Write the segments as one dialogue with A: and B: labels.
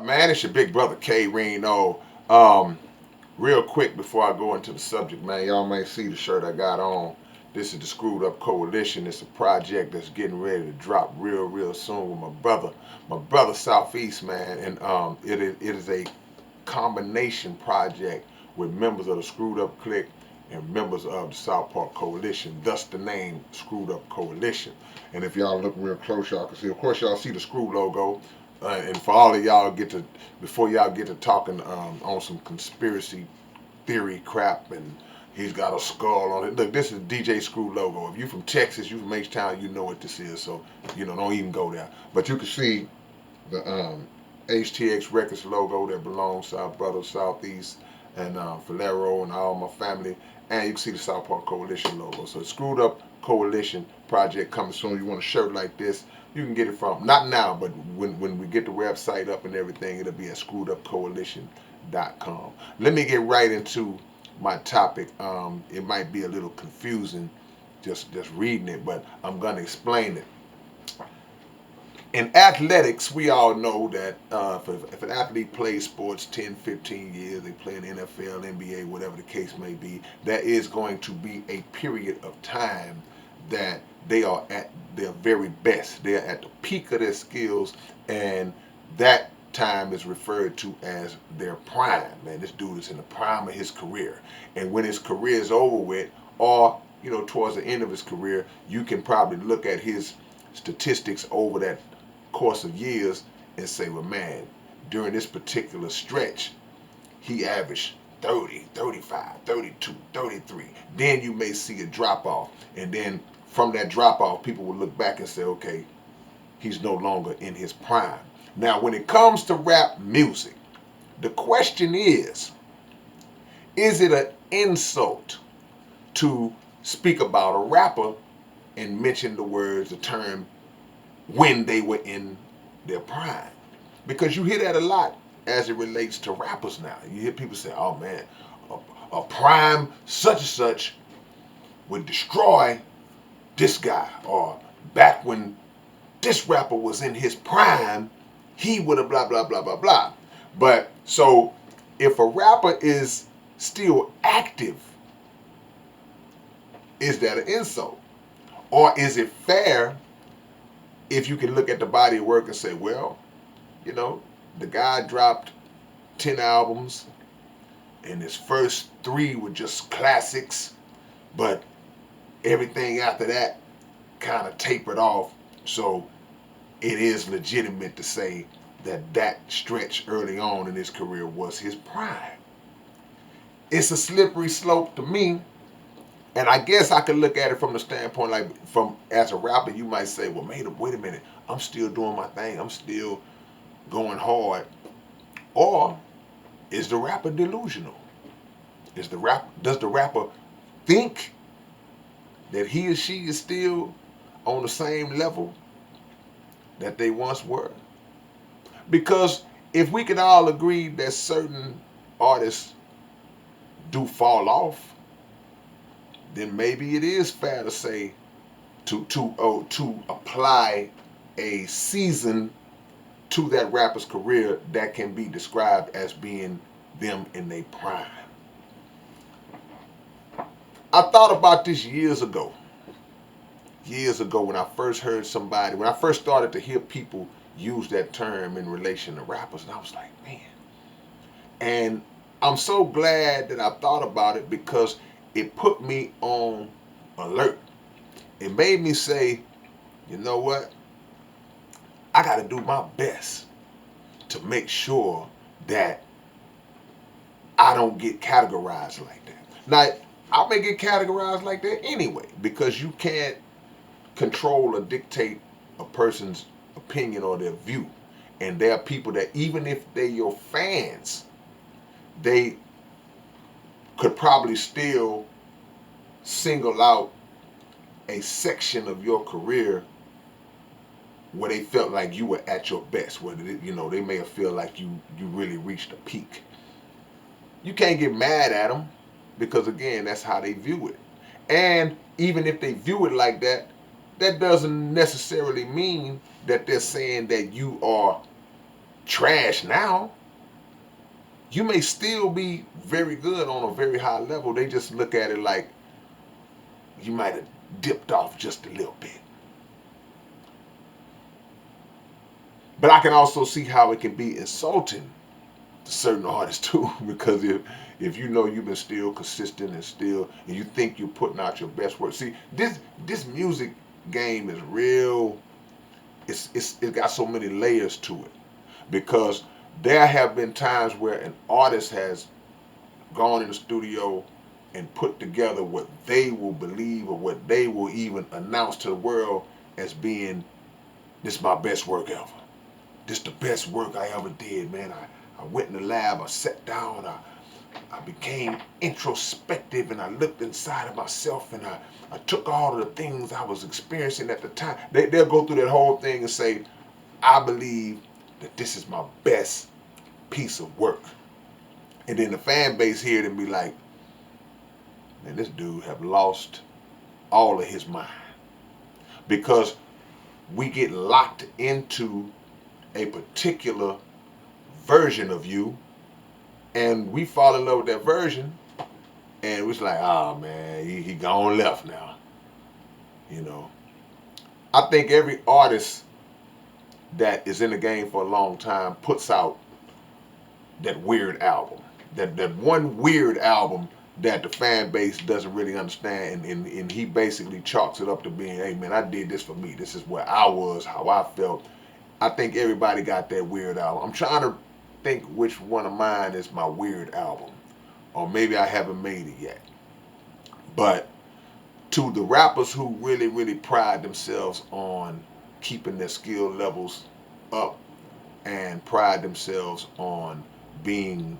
A: up, man? It's your big brother K-Rino. Real quick before I go into the subject, man, y'all may see the shirt I got on. This is the Screwed Up Coalition. It's a project that's getting ready to drop real soon with my brother Southeast, man, and it is a combination project with members of the Screwed Up Clique and members of the South Park Coalition. Thus the name Screwed Up Coalition. And if y'all look real close, y'all can see. Of course, y'all see the screw logo. And for all of y'all before y'all get to talking on some conspiracy theory crap and he's got a skull on it. Look, this is DJ Screw logo. If you from Texas, you from H-Town, you know what this is. So, don't even go there. But you can see the HTX Records logo that belongs to our brother Southeast and Falero and all my family. And you can see the South Park Coalition logo. So Screwed Up Coalition project coming soon. You want a shirt like this, you can get it from, not now, but when we get the website up and everything, it'll be at screwedupcoalition.com. Let me get right into my topic. It might be a little confusing just reading it, but I'm going to explain it. In athletics, we all know that if an athlete plays sports 10, 15 years, they play in NFL, NBA, whatever the case may be, there is going to be a period of time that they are at their very best. They're at the peak of their skills, and that time is referred to as their prime. Man, this dude is in the prime of his career. And when his career is over with, or towards the end of his career, you can probably look at his statistics over that course of years and say, well, man, during this particular stretch, he averaged 30, 35, 32, 33. Then you may see a drop off. And then from that drop off, people will look back and say, okay, he's no longer in his prime. Now, when it comes to rap music, the question is it an insult to speak about a rapper and mention the term, when they were in their prime? Because you hear that a lot as it relates to rappers now. You hear people say, oh man, a prime such and such would destroy this guy. Or back when this rapper was in his prime, he would have blah, blah, blah, blah, blah. But so if a rapper is still active, is that an insult? Or is it fair if you can look at the body of work and say, well, the guy dropped 10 albums and his first 3 were just classics, but everything after that kind of tapered off. So it is legitimate to say that stretch early on in his career was his prime. It's a slippery slope to me. And I guess I could look at it from the standpoint, as a rapper, you might say, well, wait a minute, I'm still doing my thing. I'm still going hard. Or is the rapper delusional? Does the rapper think that he or she is still on the same level that they once were? Because if we can all agree that certain artists do fall off, then maybe it is fair to say to apply a season to that rapper's career that can be described as being them in their prime. I thought about this years ago when I first started to hear people use that term in relation to rappers, and I was like, man. And I'm so glad that I thought about it, because it put me on alert. It made me say, you know what? I got to do my best to make sure that I don't get categorized like that. Now, I may get categorized like that anyway, because you can't control or dictate a person's opinion or their view. And there are people that, even if they're your fans, they could probably still single out a section of your career where they felt like you were at your best, where they may have felt like you really reached a peak. You can't get mad at them, because again, that's how they view it. And even if they view it like that, that doesn't necessarily mean that they're saying that you are trash now. You may still be very good on a very high level. They just look at it like you might have dipped off just a little bit. But I can also see how it can be insulting to certain artists too, because if you know you've been still consistent and you think you're putting out your best work. See, this music game is real. It's got so many layers to it, because there have been times where an artist has gone in the studio and put together what they will believe or what they will even announce to the world as being, this is my best work ever. This is the best work I ever did, man. I went in the lab, I sat down, I became introspective, and I looked inside of myself, and I took all of the things I was experiencing at the time. They'll go through that whole thing and say, I believe that this is my best piece of work. And then the fan base here and be like, man, this dude have lost all of his mind. Because we get locked into a particular version of you, and we fall in love with that version, and it's like, oh man, he gone left now. You know, I think every artist that is in the game for a long time puts out that weird album, that one weird album that the fan base doesn't really understand, and he basically chalks it up to being, hey man, I did this for me. This is where I was, how I felt. I think everybody got that weird album. I'm trying to think which one of mine is my weird album, or maybe I haven't made it yet. But to the rappers who really pride themselves on keeping their skill levels up and pride themselves on being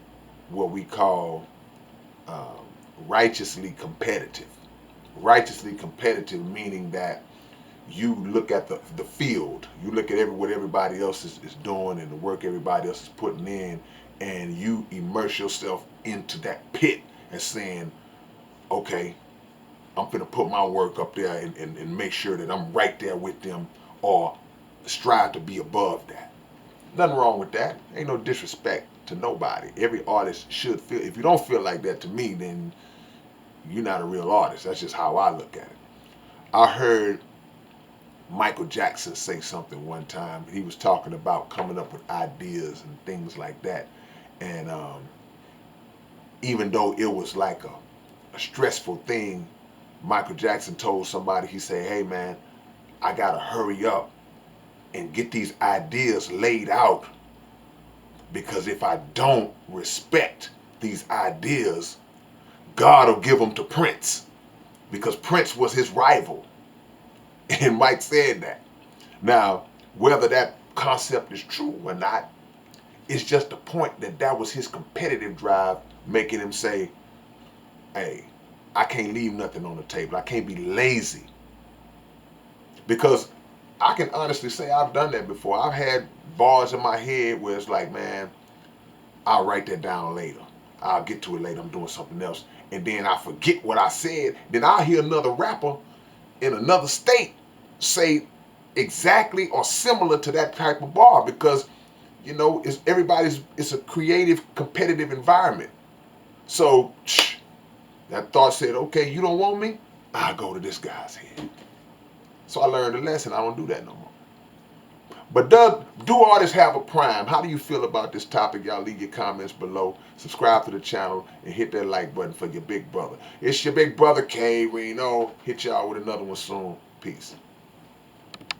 A: what we call righteously competitive. Righteously competitive meaning that you look at the field, you look at what everybody else is doing and the work everybody else is putting in, and you immerse yourself into that pit and saying, okay, I'm gonna put my work up there and make sure that I'm right there with them, or strive to be above that. Nothing wrong with that. Ain't no disrespect to nobody. Every artist should feel. If you don't feel like that, to me, then you're not a real artist. That's just how I look at it. I heard Michael Jackson say something one time. He was talking about coming up with ideas and things like that. And even though it was like a stressful thing, Michael Jackson told somebody, he said, hey man, I gotta hurry up and get these ideas laid out, because if I don't respect these ideas, God will give them to Prince, because Prince was his rival. And Mike said that. Now, whether that concept is true or not, it's just the point that was his competitive drive making him say, hey, I can't leave nothing on the table. I can't be lazy. Because I can honestly say I've done that before. I've had bars in my head where it's like, man, I'll write that down later. I'll get to it later. I'm doing something else. And then I forget what I said. Then I'll hear another rapper in another state say exactly or similar to that type of bar, because you know it's a creative, competitive environment. So that thought said, okay, you don't want me, I'll go to this guy's head. So I learned a lesson. I don't do that no more. But do artists have a prime? How do you feel about this topic? Y'all leave your comments below. Subscribe to the channel and hit that like button for your big brother. It's your big brother K-Rino. Hit y'all with another one soon. Peace.